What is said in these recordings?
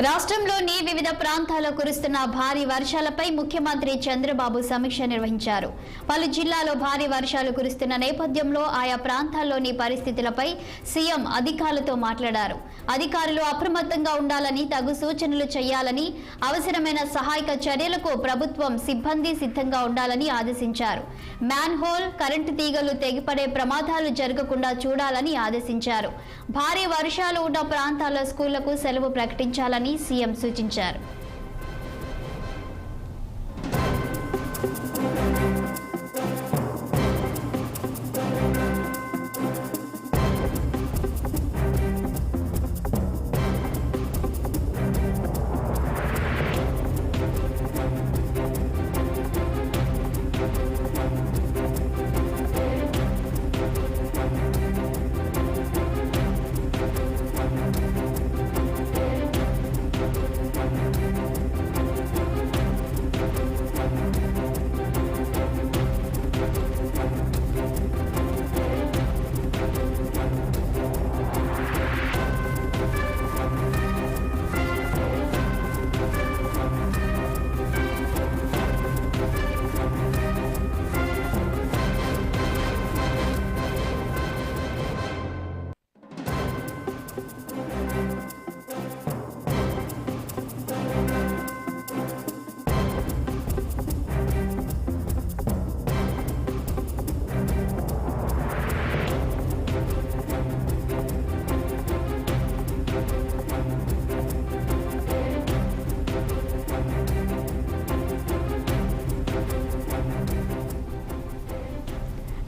రాష్ట్రంలోని వివిధ ప్రాంతాల్లో కురుస్తున్న భారీ వర్షాలపై ముఖ్యమంత్రి చంద్రబాబు సమీక్ష నిర్వహించారు. పలు జిల్లాల్లో భారీ వర్షాలు కురుస్తున్న నేపథ్యంలో ఆయా ప్రాంతాల్లోని పరిస్థితులపై సీఎం అధికారులతో మాట్లాడారు. అధికారులు అప్రమత్తంగా ఉండాలని, తగు సూచనలు చేయాలని, అవసరమైన సహాయక చర్యలకు ప్రభుత్వం సిబ్బంది సిద్ధంగా ఉండాలని ఆదేశించారు. మ్యాన్ హోల్, కరెంటు తీగలు తెగిపడే ప్రమాదాలు జరగకుండా చూడాలని ఆదేశించారు. భారీ వర్షాలు ఉన్న ప్రాంతాల్లో స్కూళ్లకు సెలవు ప్రకటించాలని సీఎం సూచించారు.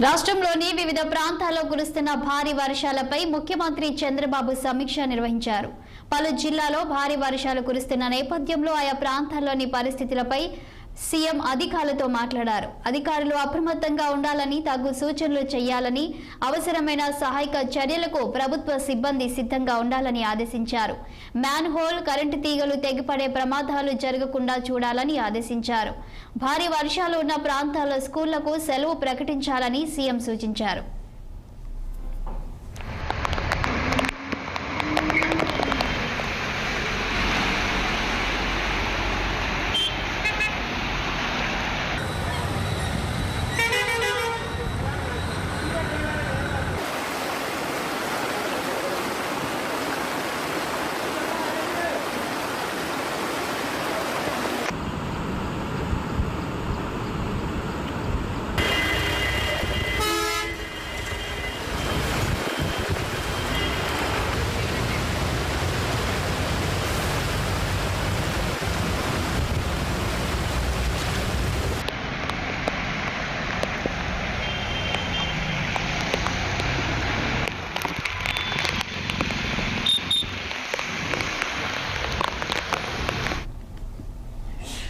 రాష్ట్రంలోని వివిధ ప్రాంతాల్లో కురుస్తున్న భారీ వర్షాలపై ముఖ్యమంత్రి చంద్రబాబు సమీక్ష నిర్వహించారు. పలు జిల్లాల్లో భారీ వర్షాలు కురుస్తున్న నేపథ్యంలో ఆయా ప్రాంతాల్లోని పరిస్థితులపై సీఎం అధికారులతో మాట్లాడారు. అధికారులు అప్రమత్తంగా ఉండాలని, తగు సూచనలు చేయాలని, అవసరమైన సహాయక చర్యలకు ప్రభుత్వ సిబ్బంది సిద్ధంగా ఉండాలని ఆదేశించారు. మ్యాన్ హోల్, కరెంటు తీగలు తెగిపడే ప్రమాదాలు జరగకుండా చూడాలని ఆదేశించారు. భారీ వర్షాలు ఉన్న ప్రాంతాల్లో స్కూళ్లకు సెలవు ప్రకటించాలని సీఎం సూచించారు.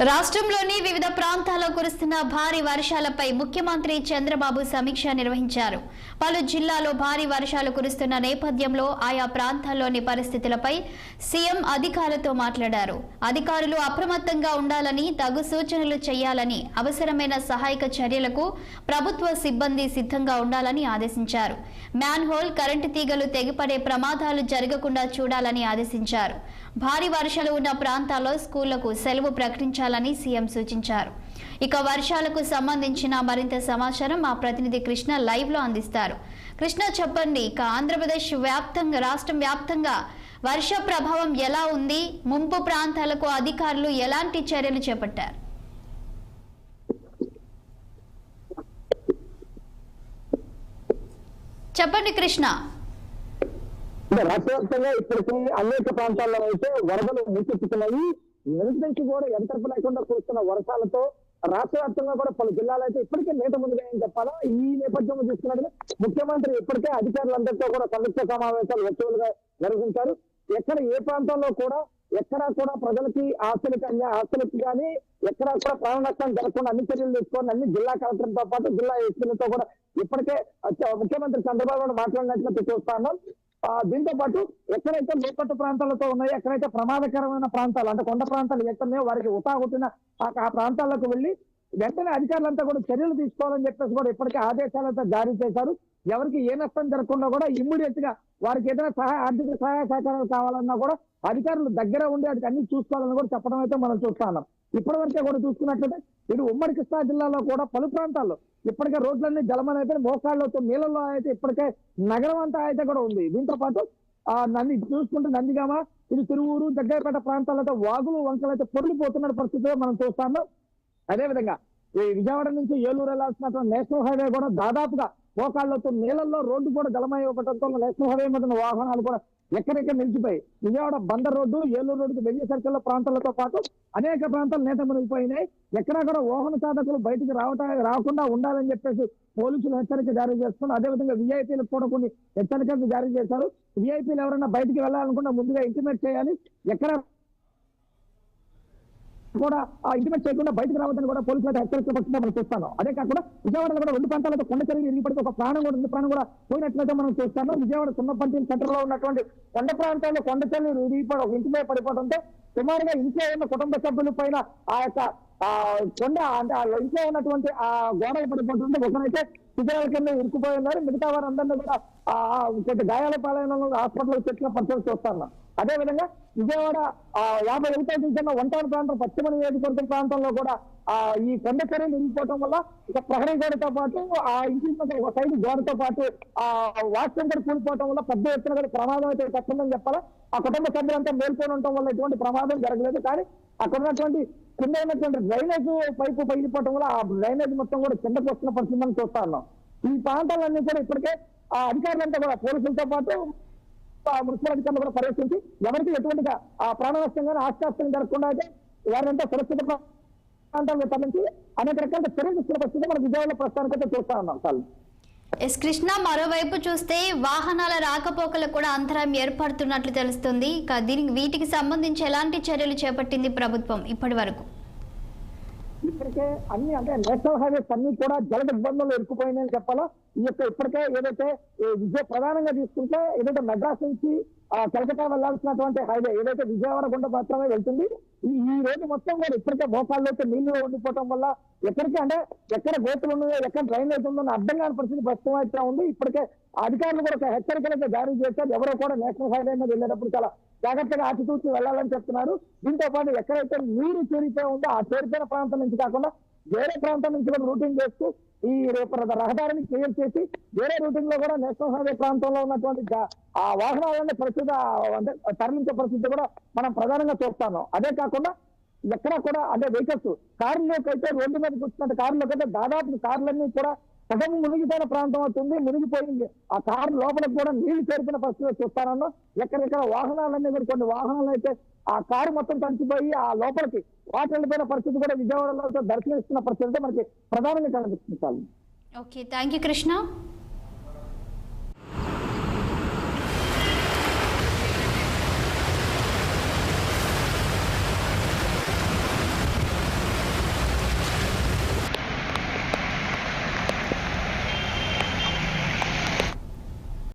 రాష్ట్రంలోని వివిధ ప్రాంతాల్లో కురుస్తున్న భారీ వర్షాలపై ముఖ్యమంత్రి చంద్రబాబు సమీక్ష నిర్వహించారు. పలు జిల్లాల్లో భారీ వర్షాలు కురుస్తున్న నేపథ్యంలో ఆయా ప్రాంతాల్లోని పరిస్థితులపై సీఎం అధికారులతో మాట్లాడారు. అధికారులు అప్రమత్తంగా ఉండాలని, తగు సూచనలు చేయాలని, అవసరమైన సహాయక చర్యలకు ప్రభుత్వ సిబ్బంది సిద్ధంగా ఉండాలని ఆదేశించారు. మ్యాన్ హోల్, కరెంటు తీగలు తెగిపడే ప్రమాదాలు జరగకుండా చూడాలని ఆదేశించారు. భారీ వర్షాలు ఉన్న ప్రాంతాల్లో స్కూళ్లకు సెలవు ప్రకటించాలని సీఎం సూచించారు. ఇక వర్షాలకు సంబంధించిన మరింత సమాచారం మా ప్రతినిధి కృష్ణ లైవ్ లో అందిస్తారు. కృష్ణ, చెప్పండి, ఇక ఆంధ్రప్రదేశ్ వ్యాప్తంగా, రాష్ట్రం వ్యాప్తంగా వర్ష ప్రభావం ఎలా ఉంది? ముంపు ప్రాంతాలకు అధికారులు ఎలాంటి చర్యలు చేపట్టారు? చెప్పండి కృష్ణ. రాష్ట్ర వ్యాప్తంగా ఇప్పటికీ అనేక ప్రాంతాల్లో అయితే వరదలు ముంచెత్తుతున్నాయి. నుంచి కూడా ఎడతెరపు లేకుండా కురుస్తున్న వర్షాలతో రాష్ట్ర వ్యాప్తంగా కూడా పలు జిల్లాలు అయితే ఇప్పటికే నీట ముందుగాయని చెప్పాలా. ఈ నేపథ్యంలో చూసుకున్నట్టు ముఖ్యమంత్రి ఇప్పటికే అధికారులందరితో కూడా సమీక్ష సమావేశాలు వర్చువల్ గా నిర్వహించారు. ఎక్కడ ఏ ప్రాంతంలో కూడా ఎక్కడా కూడా ప్రజలకి ఆస్తులకి కానీ ఎక్కడా కూడా ప్రాణ నష్టం జరగకుండా అన్ని చర్యలు తీసుకోవాలి. అన్ని జిల్లా కలెక్టర్తో పాటు జిల్లా ఎస్పీలతో కూడా ఇప్పటికే ముఖ్యమంత్రి చంద్రబాబు మాట్లాడినట్లు చూస్తా ఉన్నాం. దీంతో పాటు ఎక్కడైతే లోతట్టు ప్రాంతాలతో ఉన్నాయో, ఎక్కడైతే ప్రమాదకరమైన ప్రాంతాలు అంటే కొండ ప్రాంతాలు ఎక్కడనే వారికి ఉతాహుతున్న ఆ ప్రాంతాలకు వెళ్లి వెంటనే అధికారులంతా కూడా చర్యలు తీసుకోవాలని చెప్పేసి కూడా ఇప్పటికే ఆదేశాలంతా జారీ చేశారు. ఎవరికి ఏ నష్టం జరగకుండా కూడా ఇమ్మీడియట్ గా వారికి ఏదైనా ఆర్థిక సహాయ సహకారాలు కావాలన్నా కూడా అధికారులు దగ్గర ఉండి అది అన్ని చూసుకోవాలని కూడా చెప్పడం అయితే మనం చూస్తా ఉన్నాం. ఇప్పటి వరకే కూడా చూసుకున్నట్లయితే ఇటు ఉమ్మడి కృష్ణా జిల్లాలో కూడా పలు ప్రాంతాల్లో ఇప్పటికే రోడ్లన్నీ జలమని అయితే మోకాళ్ళతో నీళ్ళల్లో అయితే ఇప్పటికే నగరం అంతా అయితే కూడా ఉంది. దీంతో పాటు చూసుకుంటే నందిగామ, ఇది తిరువూరు, జగ్గయ్యపేట ప్రాంతాలతో వాగులు వంకలు అయితే పొర్లిపోతున్న పరిస్థితిలో మనం చూస్తాము. అదేవిధంగా ఈ విజయవాడ నుంచి ఏలూరు వెళ్లాల్సినటువంటి నేషనల్ హైవే కూడా దాదాపుగా మోకాళ్ళతో నీళ్ళల్లో రోడ్డు కూడా జలమయపడంతో నేషనల్ హైవే మీద వాహనాలు కూడా ఎక్కడెక్కడ నిలిచిపోయి విజయవాడ బందర్ రోడ్డు, ఏలూరు రోడ్డుకి వెయ్యి సర్కిల్ ప్రాంతాలతో పాటు అనేక ప్రాంతాలు నేత మునిగిపోయినాయి. ఎక్కడా కూడా వాహన సాధకులు బయటికి రాకుండా ఉండాలని చెప్పేసి పోలీసులు హెచ్చరిక జారీ చేస్తున్నారు. అదేవిధంగా విఐపీలకు కూడా కొన్ని హెచ్చరికలు జారీ చేశారు. విఐపీలు ఎవరైనా బయటికి వెళ్ళాలనుకున్నా ముందుగా ఇంటిమేట్ చేయాలి, ఎక్కడ కూడా ఇంటిమేట్ చేయకుండా బయటకు రావద్దని కూడా పోలీసులు అయితే హెచ్చరికపడుతుంటే మనం చూస్తాను. అదే కాకుండా విజయవాడలో కూడా 2 ప్రాంతాలతో కొండ చర్యలు ఇరిగిపడితే ఒక ప్రాణం కూడా పోయినట్లయితే మనం చూస్తాను. విజయవాడ సున్నపంటి సెంటర్ లో ఉన్నటువంటి కొండ ప్రాంతాల్లో కొండ చర్యలు ఇరిగిపడి ఒక ఇంటి మీద పడిపోవడంతో సుమారుగా ఇంట్లో ఉన్న కుటుంబ సభ్యుల పైన ఆ యొక్క కొండ అంటే ఇంట్లో ఉన్నటువంటి ఆ గోడలు పడిపోతుంటే ఒకరైతే శిథిరాల కింద ఇరుక్కుపోయి ఉన్నారు. మిగతా వారందరినీ కూడా కొంచెం గాయాల పాలైన హాస్పిటల్ తెచ్చిన పరిస్థితి చూస్తాను. అదేవిధంగా విజయవాడ 51వ డివిజన్ వంటాడు ప్రాంతం పశ్చిమ నియోజకవర్గం ప్రాంతంలో కూడా ఈ కొండ చర్యలు ఇరిగిపోవడం వల్ల ఇక ప్రహరీ గోడతో పాటు ఆ ఇంటి ఒక సైడ్ గోడతో పాటు వాష్రూమ్ కూడా కూలిపోవడం వల్ల పెద్ద ఎత్తున కూడా ప్రమాదం అయితే తక్కువని చెప్పాలా. ఆ కుటుంబ సభ్యులంతా మేల్కొని ఉండటం వల్ల ఎటువంటి ప్రమాదం జరగలేదు. కానీ అక్కడ ఉన్నటువంటి కింద ఉన్నటువంటి డ్రైనేజ్ పైపు పగిలిపోవడం వల్ల ఆ డ్రైనేజ్ మొత్తం కూడా కిందకు వస్తున్న పరిస్థితిని చూస్తా ఉన్నాం. ఈ ప్రాంతాలన్నీ కూడా ఇప్పటికే ఆ అధికారులంతా కూడా పోలీసులతో పాటు మున్సిపల్ అధికారులు కూడా పర్యవేక్షించి ఎవరికి ఎటువంటిగా ప్రాణ నష్టం కానీ ఆస్తి జరగకుండా అయితే వారంతా సురక్షిత ప్రాంతాల్లో తరలించి అనేక రకాల చర్యలు తీసుకున్న పరిస్థితి మన విజయవాడలో ప్రస్తుతానికైతే చూస్తా ఉన్నాం. సార్ ఎస్ కృష్ణ, మరోవైపు చూస్తే వాహనాల రాకపోకలకు కూడా అంతరాయం ఏర్పడుతున్నట్లు తెలుస్తుంది. వీటికి సంబంధించి ఎలాంటి చర్యలు చేపట్టింది ప్రభుత్వం ఇప్పటి వరకు? ఇప్పటికే అన్ని అంటే నేషనల్ హైవేస్ అన్ని కూడా జల ఇబ్బందులు ఇరుక్కుపోయినాయని చెప్పాలా. ఈ యొక్క ఇప్పటికే ఏదైతే ప్రధానంగా తీసుకుంటే ఏదైతే మెడ్రాస్ నుంచి కలకత్తా వెళ్లాల్సినటువంటి హైవే ఏదైతే విజయవాడ గుండా మాత్రమే వెళ్తుంది, ఈ రోజు మొత్తం కూడా ఇప్పటికే మోకాళ్ళైతే నీళ్లు ఉండిపోవడం వల్ల ఎక్కడికి అంటే ఎక్కడ గోతులు ఉన్నాయో ఎక్కడ డ్రైనేజ్ ఉందో అర్థం కాని పరిస్థితి ప్రస్తుతం అయితే ఉంది. ఇప్పటికే అధికారులు కూడా ఒక హెచ్చరికలైతే జారీ చేశారు. ఎవరో కూడా నేషనల్ హైవే మీద వెళ్ళేటప్పుడు చాలా జాగ్రత్తగా ఆచితూచి వెళ్ళాలని చెప్తున్నారు. దీంతో పాటు ఎక్కడైతే నీరు చేరిపోయి ఉందో ఆ చేరిపోయిన ప్రాంతం నుంచి కాకుండా వేరే ప్రాంతం నుంచి కూడా రూటింగ్ చేస్తూ ఈ రహదారిని క్లియర్ చేసి వేరే రూటింగ్ లో కూడా నేషనల్ హైవే ప్రాంతంలో ఉన్నటువంటి ఆ వాహనాలన్నీ పరిస్థితి అంటే తరలించే పరిస్థితి కూడా మనం ప్రధానంగా చూస్తాను. అదే కాకుండా ఎక్కడ కూడా అంటే వెహికల్స్ కారులోకి అయితే రోడ్డు మీద కూర్చున్న కారులోకి అయితే దాదాపు కార్లన్నీ కూడా సగం మునిగిపోయిన ప్రాంతం అవుతుంది, మునిగిపోయింది. ఆ కారు లోపలికి కూడా నీళ్లు చేరిపోయిన పరిస్థితి చూస్తానన్నా. ఎక్కడెక్కడ వాహనాలన్నీ కూడా కొన్ని వాహనాలు అయితే ఆ కారు మొత్తం తడిచిపోయి ఆ లోపలికి వాటర్ వెళ్ళిపోయిన పరిస్థితి కూడా విజయవాడలో దర్శనమిస్తున్న పరిస్థితి మనకి ప్రధానంగా కనిపిస్తుంది. Okay, thank you Krishna.